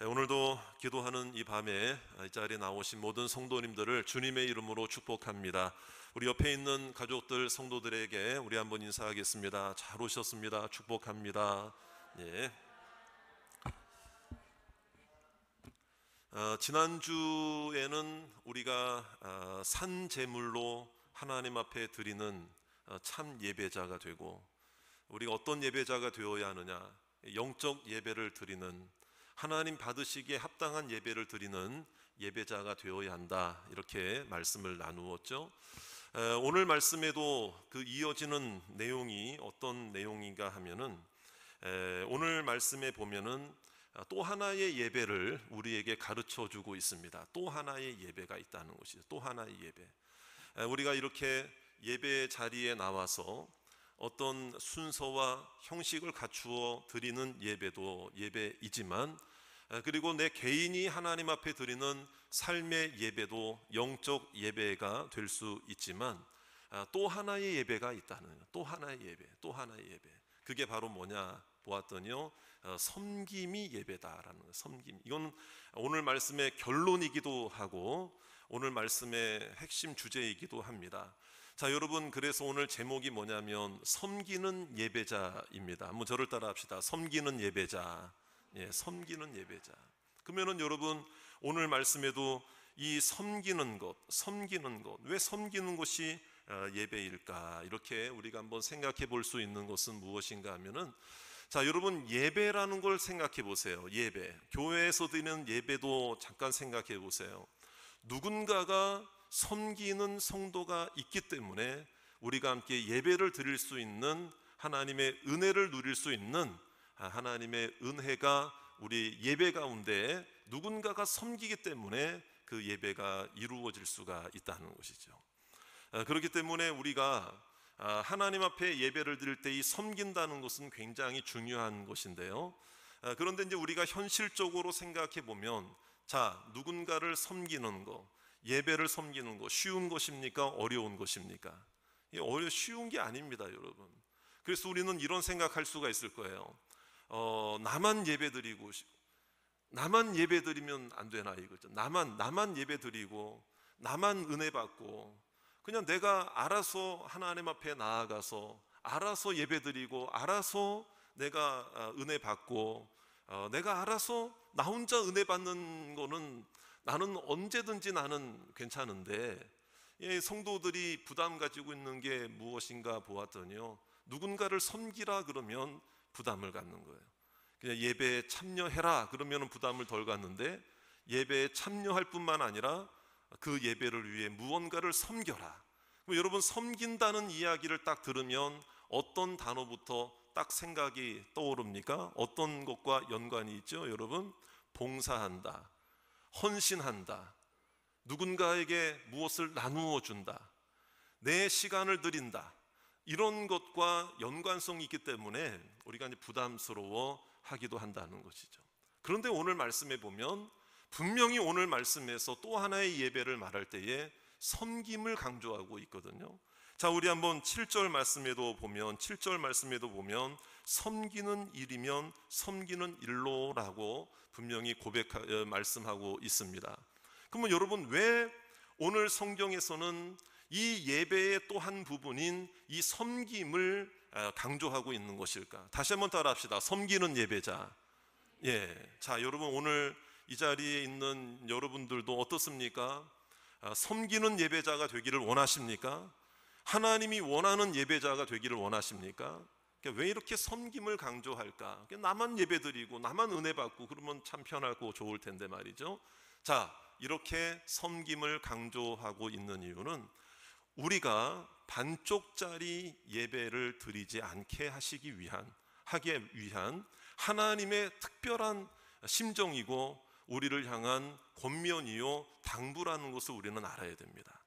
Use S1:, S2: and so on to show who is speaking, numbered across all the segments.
S1: 오늘도 기도하는 이 밤에 이 자리에 나오신 모든 성도님들을 주님의 이름으로 축복합니다. 우리 옆에 있는 가족들, 성도들에게 우리 한번 인사하겠습니다. 잘 오셨습니다. 축복합니다. 예. 지난주에는 우리가 산 제물로 하나님 앞에 드리는 참 예배자가 되고, 우리가 어떤 예배자가 되어야 하느냐, 영적 예배를 드리는, 하나님 받으시기에 합당한 예배를 드리는 예배자가 되어야 한다, 이렇게 말씀을 나누었죠. 오늘 말씀에도 그 이어지는 내용이 어떤 내용인가 하면은, 오늘 말씀에 보면은 또 하나의 예배를 우리에게 가르쳐 주고 있습니다. 또 하나의 예배가 있다는 것이죠. 또 하나의 예배. 우리가 이렇게 예배 자리에 나와서 어떤 순서와 형식을 갖추어 드리는 예배도 예배이지만, 그리고 내 개인이 하나님 앞에 드리는 삶의 예배도 영적 예배가 될 수 있지만, 또 하나의 예배가 있다는, 또 하나의 예배, 또 하나의 예배. 그게 바로 뭐냐 보았더니요, 섬김이 예배다라는 거예요. 섬김. 이건 오늘 말씀의 결론이기도 하고 오늘 말씀의 핵심 주제이기도 합니다. 자, 여러분, 그래서 오늘 제목이 뭐냐면 섬기는 예배자입니다. 한번 저를 따라 합시다. 섬기는 예배자. 예, 섬기는 예배자. 그러면은 여러분, 오늘 말씀에도 이 섬기는 것, 왜 섬기는 것이 예배일까? 이렇게 우리가 한번 생각해 볼 수 있는 것은 무엇인가 하면은, 자, 여러분, 예배라는 걸 생각해 보세요. 예배. 교회에서 드리는 예배도 잠깐 생각해 보세요. 누군가가 섬기는 성도가 있기 때문에 우리가 함께 예배를 드릴 수 있는, 하나님의 은혜를 누릴 수 있는, 하나님의 은혜가 우리 예배 가운데 누군가가 섬기기 때문에 그 예배가 이루어질 수가 있다는 것이죠. 그렇기 때문에 우리가 하나님 앞에 예배를 드릴 때 이 섬긴다는 것은 굉장히 중요한 것인데요. 그런데 이제 우리가 현실적으로 생각해 보면, 자, 누군가를 섬기는 거, 예배를 섬기는 거 쉬운 것입니까? 어려운 것입니까? 쉬운 게 아닙니다, 여러분. 그래서 우리는 이런 생각할 수가 있을 거예요. 나만 예배드리고, 나만 예배드리면 안 되나 이거죠. 나만 예배드리고, 나만 은혜 받고, 그냥 내가 알아서 하나님 앞에 나아가서 알아서 예배드리고, 알아서 내가 은혜 받고, 내가 알아서 나 혼자 은혜 받는 거는 나는 언제든지 나는 괜찮은데, 성도들이 부담 가지고 있는 게 무엇인가 보았더니요, 누군가를 섬기라 그러면 부담을 갖는 거예요. 그냥 예배에 참여해라 그러면 부담을 덜 갖는데, 예배에 참여할 뿐만 아니라 그 예배를 위해 무언가를 섬겨라. 그럼 여러분, 섬긴다는 이야기를 딱 들으면 어떤 단어부터 딱 생각이 떠오릅니까? 어떤 것과 연관이 있죠, 여러분? 봉사한다, 헌신한다, 누군가에게 무엇을 나누어 준다, 내 시간을 드린다, 이런 것과 연관성이 있기 때문에 우리가 이제 부담스러워 하기도 한다는 것이죠. 그런데 오늘 말씀에 보면 분명히 오늘 말씀에서 또 하나의 예배를 말할 때에 섬김을 강조하고 있거든요. 자, 우리 한번 7절 말씀에도 보면 섬기는 일이면 섬기는 일로라고 분명히 말씀하고 있습니다. 그러면 여러분, 왜 오늘 성경에서는 이 예배의 또 한 부분인 이 섬김을 강조하고 있는 것일까? 다시 한번 따라합시다. 섬기는 예배자. 예. 자, 여러분, 오늘 이 자리에 있는 여러분들도 어떻습니까? 섬기는 예배자가 되기를 원하십니까? 하나님이 원하는 예배자가 되기를 원하십니까? 왜 이렇게 섬김을 강조할까? 나만 예배드리고 나만 은혜 받고 그러면 참 편하고 좋을 텐데 말이죠. 자, 이렇게 섬김을 강조하고 있는 이유는 우리가 반쪽짜리 예배를 드리지 않게 하기 위한 하나님의 특별한 심정이고 우리를 향한 권면이요 당부라는 것을 우리는 알아야 됩니다.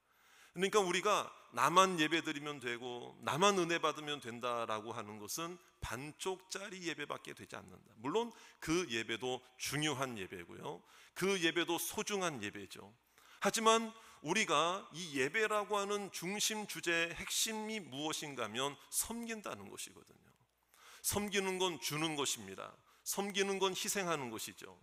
S1: 그러니까 우리가 나만 예배드리면 되고 나만 은혜 받으면 된다라고 하는 것은 반쪽짜리 예배밖에 되지 않는다. 물론 그 예배도 중요한 예배고요, 그 예배도 소중한 예배죠. 하지만 우리가 이 예배라고 하는 중심 주제의 핵심이 무엇인가 하면 섬긴다는 것이거든요. 섬기는 건 주는 것입니다. 섬기는 건 희생하는 것이죠.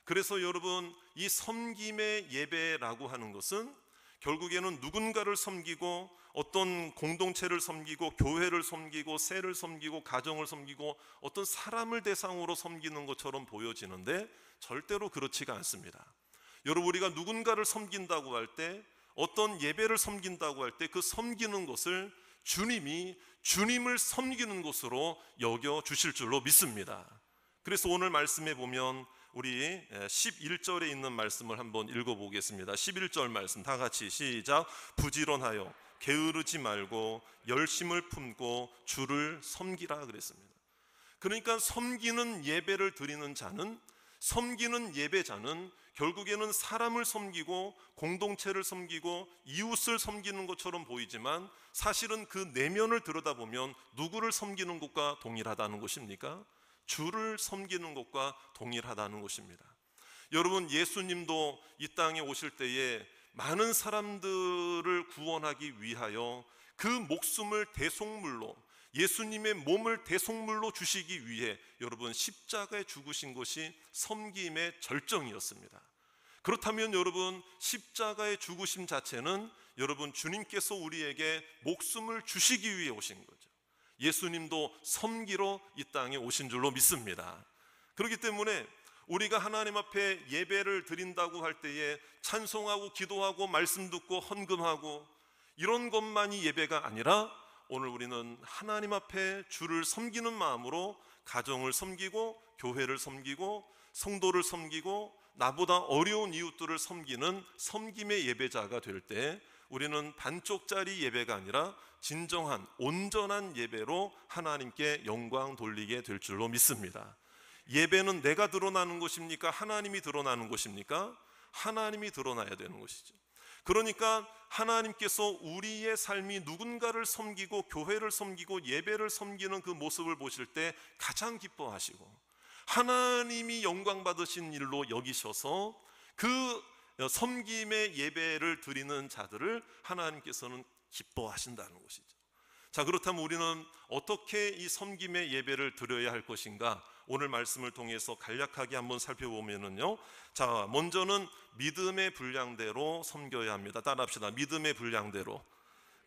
S1: 그래서 여러분, 이 섬김의 예배라고 하는 것은 결국에는 누군가를 섬기고 어떤 공동체를 섬기고 교회를 섬기고 새를 섬기고 가정을 섬기고 어떤 사람을 대상으로 섬기는 것처럼 보여지는데 절대로 그렇지가 않습니다. 여러분, 우리가 누군가를 섬긴다고 할 때, 어떤 예배를 섬긴다고 할 때 그 섬기는 것을 주님이 주님을 섬기는 것으로 여겨 주실 줄로 믿습니다. 그래서 오늘 말씀에 보면 우리 11절에 있는 말씀을 한번 읽어보겠습니다. 11절 말씀 다 같이 시작. 부지런하여 게으르지 말고 열심을 품고 주를 섬기라 그랬습니다. 그러니까 섬기는 예배를 드리는 자는, 섬기는 예배자는 결국에는 사람을 섬기고 공동체를 섬기고 이웃을 섬기는 것처럼 보이지만 사실은 그 내면을 들여다보면 누구를 섬기는 것과 동일하다는 것입니까? 주를 섬기는 것과 동일하다는 것입니다. 여러분, 예수님도 이 땅에 오실 때에 많은 사람들을 구원하기 위하여 그 목숨을 대속물로, 예수님의 몸을 대속물로 주시기 위해 여러분 십자가에 죽으신 것이 섬김의 절정이었습니다. 그렇다면 여러분, 십자가의 죽으심 자체는 여러분 주님께서 우리에게 목숨을 주시기 위해 오신 거죠. 예수님도 섬기러 이 땅에 오신 줄로 믿습니다. 그렇기 때문에 우리가 하나님 앞에 예배를 드린다고 할 때에 찬송하고 기도하고 말씀 듣고 헌금하고 이런 것만이 예배가 아니라 오늘 우리는 하나님 앞에 주를 섬기는 마음으로 가정을 섬기고 교회를 섬기고 성도를 섬기고 나보다 어려운 이웃들을 섬기는 섬김의 예배자가 될 때 우리는 반쪽짜리 예배가 아니라 진정한 온전한 예배로 하나님께 영광 돌리게 될 줄로 믿습니다. 예배는 내가 드러나는 것입니까? 하나님이 드러나는 것입니까? 하나님이 드러나야 되는 것이죠. 그러니까 하나님께서 우리의 삶이 누군가를 섬기고 교회를 섬기고 예배를 섬기는 그 모습을 보실 때 가장 기뻐하시고 하나님이 영광 받으신 일로 여기셔서 그 섬김의 예배를 드리는 자들을 하나님께서는 기뻐하신다는 것이죠. 자, 그렇다면 우리는 어떻게 이 섬김의 예배를 드려야 할 것인가? 오늘 말씀을 통해서 간략하게 한번 살펴보면은요, 자, 먼저는 믿음의 분량대로 섬겨야 합니다. 따라합시다. 믿음의 분량대로.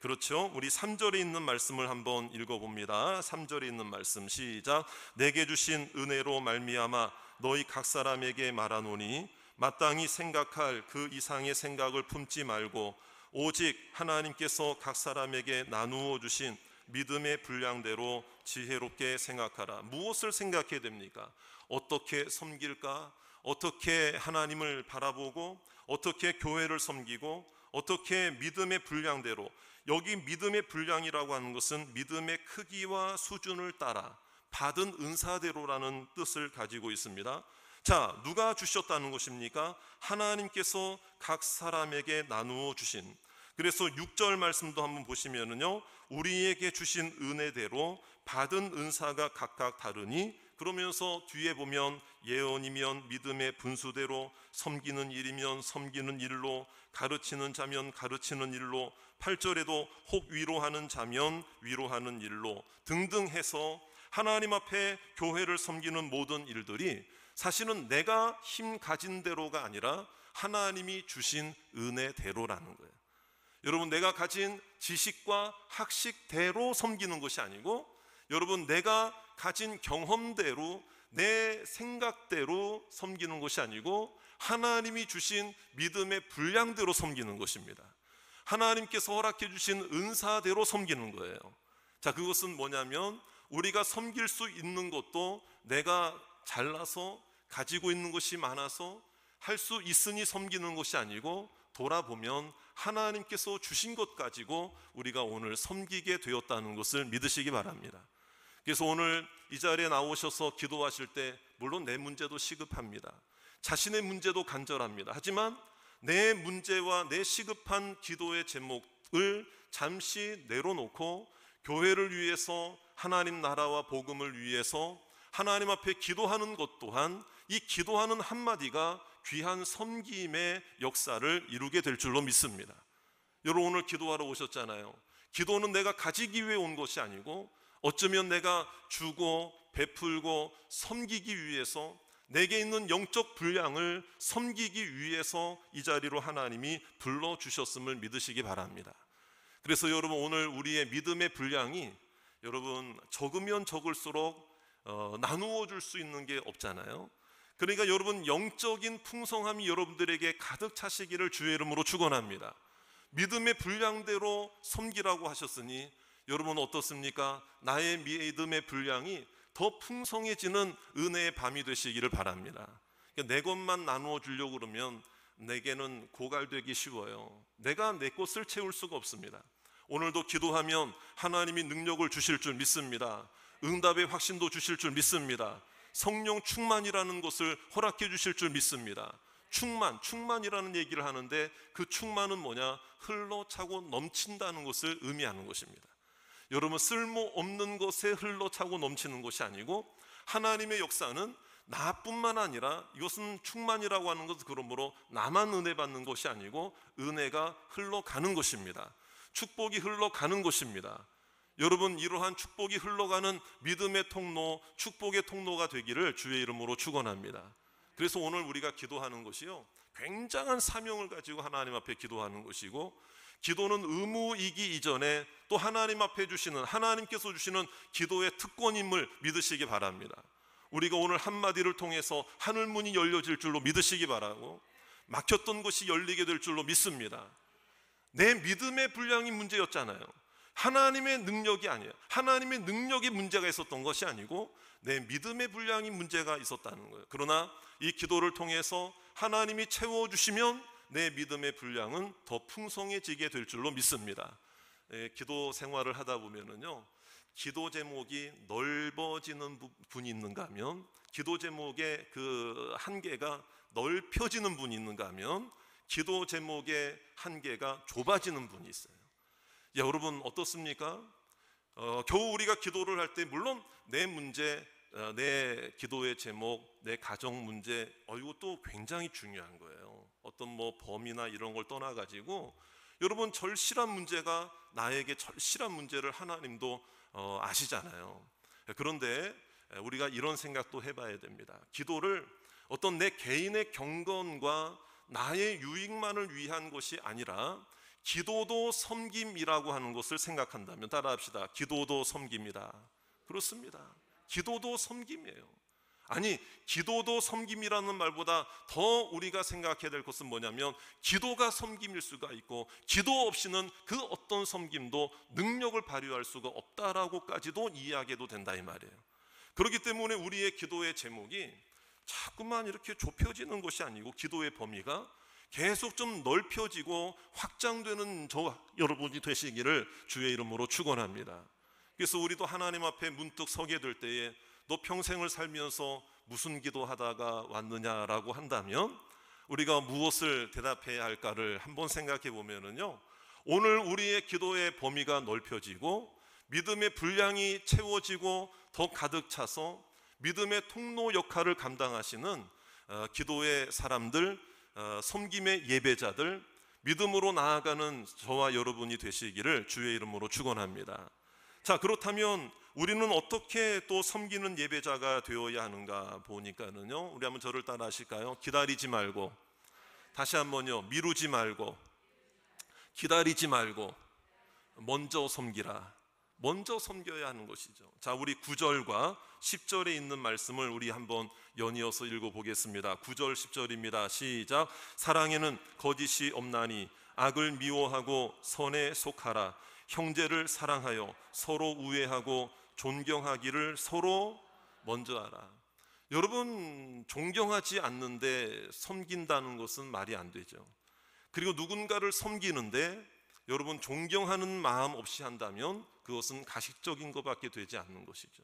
S1: 그렇죠? 우리 3절에 있는 말씀을 한번 읽어봅니다. 3절에 있는 말씀 시작. 내게 주신 은혜로 말미암아 너희 각 사람에게 말하노니 마땅히 생각할 그 이상의 생각을 품지 말고 오직 하나님께서 각 사람에게 나누어 주신 믿음의 분량대로 지혜롭게 생각하라. 무엇을 생각해야 됩니까? 어떻게 섬길까? 어떻게 하나님을 바라보고 어떻게 교회를 섬기고 어떻게 믿음의 분량대로, 여기 믿음의 분량이라고 하는 것은 믿음의 크기와 수준을 따라 받은 은사대로라는 뜻을 가지고 있습니다. 자, 누가 주셨다는 것입니까? 하나님께서 각 사람에게 나누어 주신. 그래서 6절 말씀도 한번 보시면은요, 우리에게 주신 은혜대로 받은 은사가 각각 다르니, 그러면서 뒤에 보면 예언이면 믿음의 분수대로, 섬기는 일이면 섬기는 일로, 가르치는 자면 가르치는 일로, 8절에도 혹 위로하는 자면 위로하는 일로 등등 해서 하나님 앞에 교회를 섬기는 모든 일들이 사실은 내가 힘 가진 대로가 아니라 하나님이 주신 은혜대로라는 거예요. 여러분, 내가 가진 지식과 학식대로 섬기는 것이 아니고, 여러분, 내가 가진 경험대로 내 생각대로 섬기는 것이 아니고 하나님이 주신 믿음의 분량대로 섬기는 것입니다. 하나님께서 허락해 주신 은사대로 섬기는 거예요. 자, 그것은 뭐냐면 우리가 섬길 수 있는 것도 내가 잘나서 가지고 있는 것이 많아서 할 수 있으니 섬기는 것이 아니고, 돌아보면 하나님께서 주신 것 가지고 우리가 오늘 섬기게 되었다는 것을 믿으시기 바랍니다. 그래서 오늘 이 자리에 나오셔서 기도하실 때 물론 내 문제도 시급합니다. 자신의 문제도 간절합니다. 하지만 내 문제와 내 시급한 기도의 제목을 잠시 내려놓고 교회를 위해서, 하나님 나라와 복음을 위해서 하나님 앞에 기도하는 것 또한 이 기도하는 한마디가 귀한 섬김의 역사를 이루게 될 줄로 믿습니다. 여러분, 오늘 기도하러 오셨잖아요. 기도는 내가 가지기 위해 온 것이 아니고 어쩌면 내가 주고 베풀고 섬기기 위해서, 내게 있는 영적 분량을 섬기기 위해서 이 자리로 하나님이 불러주셨음을 믿으시기 바랍니다. 그래서 여러분, 오늘 우리의 믿음의 분량이 여러분 적으면 적을수록 나누어 줄 수 있는 게 없잖아요. 그러니까 여러분, 영적인 풍성함이 여러분들에게 가득 차시기를 주의 이름으로 축원합니다. 믿음의 분량대로 섬기라고 하셨으니 여러분 어떻습니까? 나의 믿음의 분량이 더 풍성해지는 은혜의 밤이 되시기를 바랍니다. 그러니까 내 것만 나누어 주려고 그러면 내게는 고갈되기 쉬워요. 내가 내 것을 채울 수가 없습니다. 오늘도 기도하면 하나님이 능력을 주실 줄 믿습니다. 응답의 확신도 주실 줄 믿습니다. 성령 충만이라는 것을 허락해 주실 줄 믿습니다. 충만이라는 얘기를 하는데 그 충만은 뭐냐? 흘러차고 넘친다는 것을 의미하는 것입니다. 여러분, 쓸모없는 것에 흘러차고 넘치는 것이 아니고, 하나님의 역사는 나뿐만 아니라, 이것은 충만이라고 하는 것은 그러므로 나만 은혜 받는 것이 아니고 은혜가 흘러가는 것입니다. 축복이 흘러가는 것입니다. 여러분, 이러한 축복이 흘러가는 믿음의 통로, 축복의 통로가 되기를 주의 이름으로 축원합니다. 그래서 오늘 우리가 기도하는 것이요, 굉장한 사명을 가지고 하나님 앞에 기도하는 것이고, 기도는 의무이기 이전에 또 하나님 앞에 주시는, 하나님께서 주시는 기도의 특권임을 믿으시기 바랍니다. 우리가 오늘 한마디를 통해서 하늘문이 열려질 줄로 믿으시기 바라고, 막혔던 것이 열리게 될 줄로 믿습니다. 내 믿음의 분량이 문제였잖아요. 하나님의 능력이 아니에요. 하나님의 능력이 문제가 있었던 것이 아니고 내 믿음의 분량이 문제가 있었다는 거예요. 그러나 이 기도를 통해서 하나님이 채워주시면 내 믿음의 분량은 더 풍성해지게 될 줄로 믿습니다. 기도 생활을 하다 보면은요, 기도 제목이 넓어지는 분이 있는가 하면, 기도 제목의 그 한계가 넓혀지는 분이 있는가 하면, 기도 제목의 한계가 좁아지는 분이 있어요. 여러분 어떻습니까? 겨우 우리가 기도를 할 때 물론 내 문제, 내 기도의 제목, 내 가정 문제, 이것도 굉장히 중요한 거예요. 어떤 범위나 이런 걸 떠나가지고 여러분, 절실한 문제가 나에게 절실한 문제를 하나님도 아시잖아요. 그런데 우리가 이런 생각도 해봐야 됩니다. 기도를 어떤 내 개인의 경건과 나의 유익만을 위한 것이 아니라 기도도 섬김이라고 하는 것을 생각한다면, 따라합시다. 기도도 섬김이다. 그렇습니다. 기도도 섬김이에요. 아니, 기도도 섬김이라는 말보다 더 우리가 생각해야 될 것은 뭐냐면, 기도가 섬김일 수가 있고 기도 없이는 그 어떤 섬김도 능력을 발휘할 수가 없다라고까지도 이야기해도 된다, 이 말이에요. 그렇기 때문에 우리의 기도의 제목이 자꾸만 이렇게 좁혀지는 것이 아니고, 기도의 범위가 계속 좀 넓혀지고 확장되는 여러분이 되시기를 주의 이름으로 축원합니다. 그래서 우리도 하나님 앞에 문득 서게 될 때에 너 평생을 살면서 무슨 기도하다가 왔느냐라고 한다면 우리가 무엇을 대답해야 할까를 한번 생각해 보면은요, 오늘 우리의 기도의 범위가 넓혀지고 믿음의 분량이 채워지고 더 가득 차서 믿음의 통로 역할을 감당하시는 기도의 사람들, 섬김의 예배자들, 믿음으로 나아가는 저와 여러분이 되시기를 주의 이름으로 축원합니다. 자, 그렇다면 우리는 어떻게 또 섬기는 예배자가 되어야 하는가 보니까는요, 우리 한번 저를 따라 하실까요? 기다리지 말고, 다시 한번요, 미루지 말고, 기다리지 말고, 먼저 섬기라. 먼저 섬겨야 하는 것이죠. 자, 우리 9절과 10절에 있는 말씀을 우리 한번 연이어서 읽어보겠습니다. 9절 10절입니다. 시작. 사랑에는 거짓이 없나니 악을 미워하고 선에 속하라. 형제를 사랑하여 서로 우애하고 존경하기를 서로 먼저 하라. 여러분, 존경하지 않는데 섬긴다는 것은 말이 안 되죠. 그리고 누군가를 섬기는데 여러분, 존경하는 마음 없이 한다면 그것은 가식적인 것밖에 되지 않는 것이죠.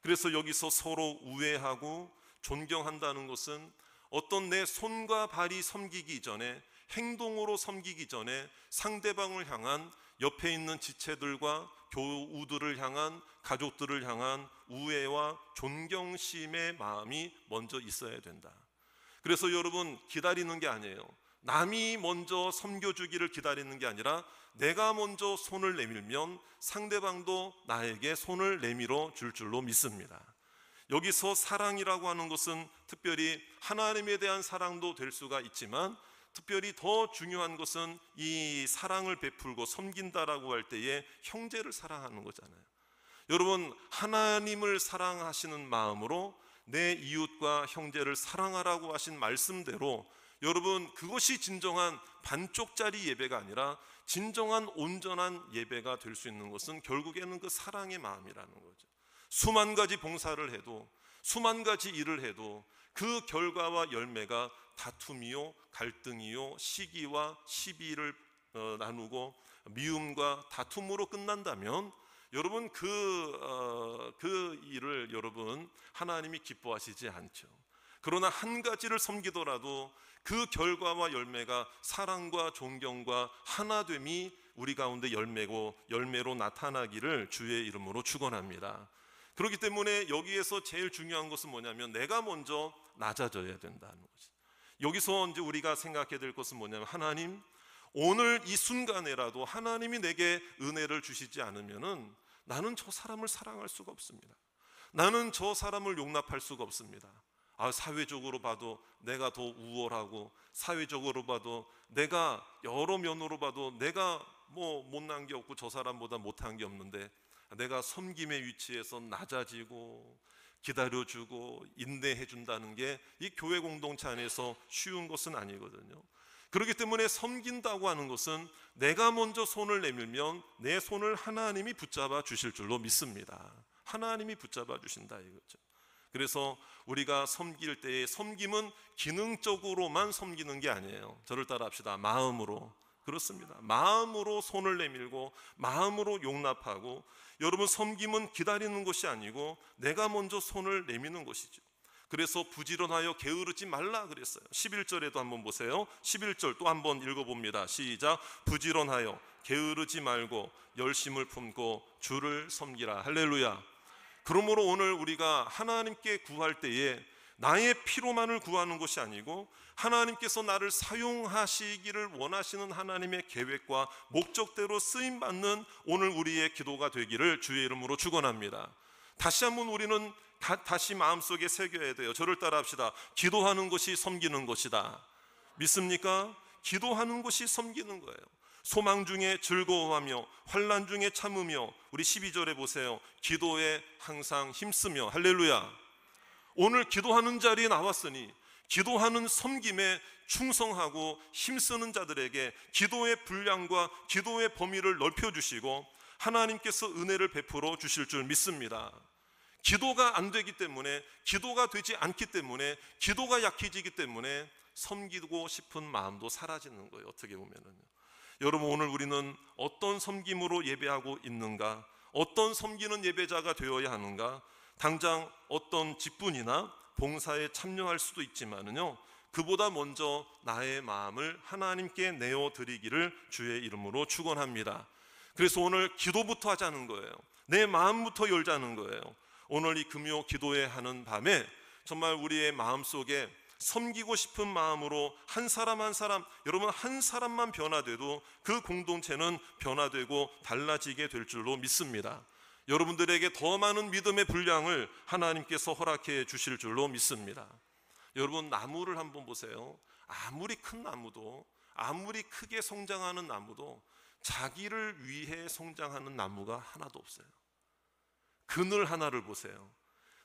S1: 그래서 여기서 서로 우애하고 존경한다는 것은 어떤 내 손과 발이 섬기기 전에, 행동으로 섬기기 전에 상대방을 향한, 옆에 있는 지체들과 교우들을 향한, 가족들을 향한 우애와 존경심의 마음이 먼저 있어야 된다. 그래서 여러분, 기다리는 게 아니에요. 남이 먼저 섬겨주기를 기다리는 게 아니라 내가 먼저 손을 내밀면 상대방도 나에게 손을 내밀어 줄 줄로 믿습니다. 여기서 사랑이라고 하는 것은 특별히 하나님에 대한 사랑도 될 수가 있지만, 특별히 더 중요한 것은 이 사랑을 베풀고 섬긴다라고 할 때에 형제를 사랑하는 거잖아요. 여러분, 하나님을 사랑하시는 마음으로 내 이웃과 형제를 사랑하라고 하신 말씀대로, 여러분, 그것이 진정한 반쪽짜리 예배가 아니라 진정한 온전한 예배가 될 수 있는 것은 결국에는 그 사랑의 마음이라는 거죠. 수만 가지 봉사를 해도, 수만 가지 일을 해도 그 결과와 열매가 다툼이요, 갈등이요, 시기와 시비를 나누고 미움과 다툼으로 끝난다면, 여러분, 그 일을 여러분 하나님이 기뻐하시지 않죠. 그러나 한 가지를 섬기더라도 그 결과와 열매가 사랑과 존경과 하나됨이 우리 가운데 열매로 나타나기를 주의 이름으로 축원합니다. 그렇기 때문에 여기에서 제일 중요한 것은 뭐냐면, 내가 먼저 낮아져야 된다는 거죠. 여기서 이제 우리가 생각해야 될 것은 뭐냐면, 하나님, 오늘 이 순간에라도 하나님이 내게 은혜를 주시지 않으면은 나는 저 사람을 사랑할 수가 없습니다. 나는 저 사람을 용납할 수가 없습니다. 사회적으로 봐도 내가 더 우월하고, 사회적으로 봐도 내가 여러 면으로 봐도 내가 뭐 못난 게 없고 저 사람보다 못한 게 없는데, 내가 섬김의 위치에서 낮아지고 기다려주고 인내해 준다는 게 이 교회 공동체 안에서 쉬운 것은 아니거든요. 그렇기 때문에 섬긴다고 하는 것은 내가 먼저 손을 내밀면 내 손을 하나님이 붙잡아 주실 줄로 믿습니다. 하나님이 붙잡아 주신다 이거죠. 그래서 우리가 섬길 때의 섬김은 기능적으로만 섬기는 게 아니에요. 저를 따라 합시다. 마음으로. 그렇습니다. 마음으로 손을 내밀고 마음으로 용납하고, 여러분, 섬김은 기다리는 것이 아니고 내가 먼저 손을 내미는 것이죠. 그래서 부지런하여 게으르지 말라 그랬어요. 11절에도 한번 보세요. 11절 또 한번 읽어봅니다. 시작. 부지런하여 게으르지 말고 열심을 품고 주를 섬기라. 할렐루야. 그러므로 오늘 우리가 하나님께 구할 때에 나의 피로만을 구하는 것이 아니고, 하나님께서 나를 사용하시기를 원하시는 하나님의 계획과 목적대로 쓰임받는 오늘 우리의 기도가 되기를 주의 이름으로 축원합니다. 다시 한번 우리는 다시 마음속에 새겨야 돼요. 저를 따라 합시다. 기도하는 것이 섬기는 것이다. 믿습니까? 기도하는 것이 섬기는 거예요. 소망 중에 즐거워하며 환난 중에 참으며, 우리 12절에 보세요. 기도에 항상 힘쓰며. 할렐루야. 오늘 기도하는 자리에 나왔으니 기도하는 섬김에 충성하고 힘쓰는 자들에게 기도의 분량과 기도의 범위를 넓혀주시고 하나님께서 은혜를 베풀어 주실 줄 믿습니다. 기도가 안 되기 때문에, 기도가 되지 않기 때문에, 기도가 약해지기 때문에 섬기고 싶은 마음도 사라지는 거예요. 어떻게 보면은요. 여러분, 오늘 우리는 어떤 섬김으로 예배하고 있는가? 어떤 섬기는 예배자가 되어야 하는가? 당장 어떤 직분이나 봉사에 참여할 수도 있지만은요, 그보다 먼저 나의 마음을 하나님께 내어드리기를 주의 이름으로 축원합니다. 그래서 오늘 기도부터 하자는 거예요. 내 마음부터 열자는 거예요. 오늘 이 금요 기도회 하는 밤에 정말 우리의 마음속에 섬기고 싶은 마음으로 한 사람 한 사람, 여러분, 한 사람만 변화돼도 그 공동체는 변화되고 달라지게 될 줄로 믿습니다. 여러분들에게 더 많은 믿음의 분량을 하나님께서 허락해 주실 줄로 믿습니다. 여러분, 나무를 한번 보세요. 아무리 큰 나무도, 아무리 크게 성장하는 나무도 자기를 위해 성장하는 나무가 하나도 없어요. 그늘 하나를 보세요.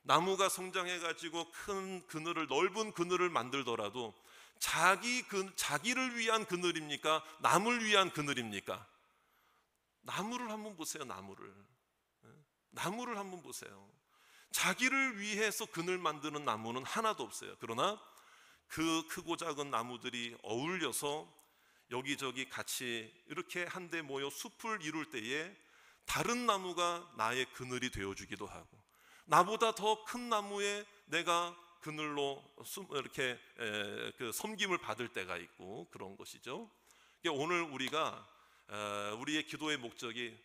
S1: 나무가 성장해가지고 큰 그늘을, 넓은 그늘을 만들더라도 자기를 위한 그늘입니까? 남을 위한 그늘입니까? 나무를 한번 보세요. 나무를 한번 보세요. 자기를 위해서 그늘 만드는 나무는 하나도 없어요. 그러나 그 크고 작은 나무들이 어울려서 여기저기 같이 이렇게 한데 모여 숲을 이룰 때에 다른 나무가 나의 그늘이 되어주기도 하고, 나보다 더 큰 나무에 내가 그늘로 이렇게 섬김을 받을 때가 있고, 그런 것이죠. 오늘 우리의 기도의 목적이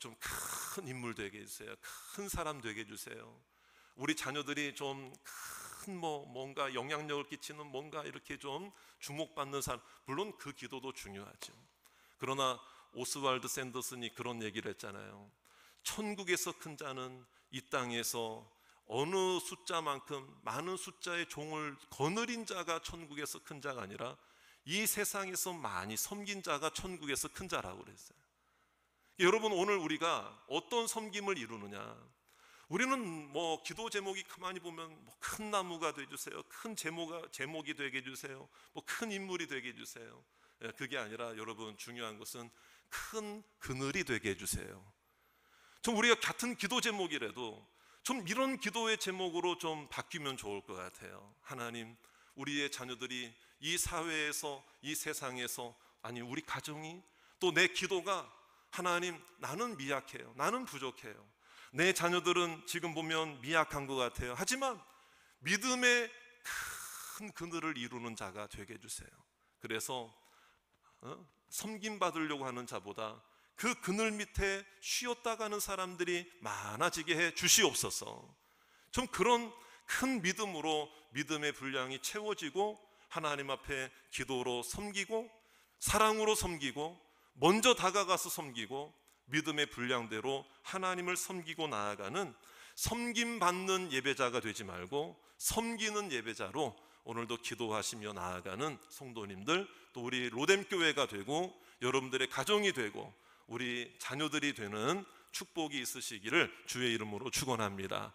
S1: 좀 큰 인물 되게 해주세요. 큰 사람 되게 해주세요. 우리 자녀들이 좀 큰 뭔가 영향력을 끼치는, 뭔가 이렇게 좀 주목받는 사람, 물론 그 기도도 중요하죠. 그러나 오스왈드 샌더슨이 그런 얘기를 했잖아요. 천국에서 큰 자는 이 땅에서 어느 숫자만큼 많은 숫자의 종을 거느린 자가 천국에서 큰 자가 아니라 이 세상에서 많이 섬긴 자가 천국에서 큰 자라고 그랬어요. 여러분, 오늘 우리가 어떤 섬김을 이루느냐? 우리는 뭐 기도 제목이 가만히 보면 뭐 큰 나무가 되게 해주세요, 큰 제목이 되게 해주세요, 뭐 큰 인물이 되게 해주세요. 그게 아니라 여러분, 중요한 것은 큰 그늘이 되게 해주세요. 좀 우리가 같은 기도 제목이라도 좀 이런 기도의 제목으로 좀 바뀌면 좋을 것 같아요. 하나님, 우리의 자녀들이 이 사회에서, 이 세상에서, 아니 우리 가정이, 또 내 기도가, 하나님, 나는 미약해요, 나는 부족해요, 내 자녀들은 지금 보면 미약한 것 같아요. 하지만 믿음의 큰 그늘을 이루는 자가 되게 해주세요. 그래서 섬김 받으려고 하는 자보다 그 그늘 밑에 쉬었다 가는 사람들이 많아지게 해 주시옵소서. 좀 그런 큰 믿음으로 믿음의 분량이 채워지고 하나님 앞에 기도로 섬기고 사랑으로 섬기고 먼저 다가가서 섬기고 믿음의 분량대로 하나님을 섬기고 나아가는 섬김받는 예배자가 되지 말고 섬기는 예배자로 오늘도 기도하시며 나아가는 성도님들, 또 우리 로뎀교회가 되고 여러분들의 가정이 되고 우리 자녀들이 되는 축복이 있으시기를 주의 이름으로 축원합니다.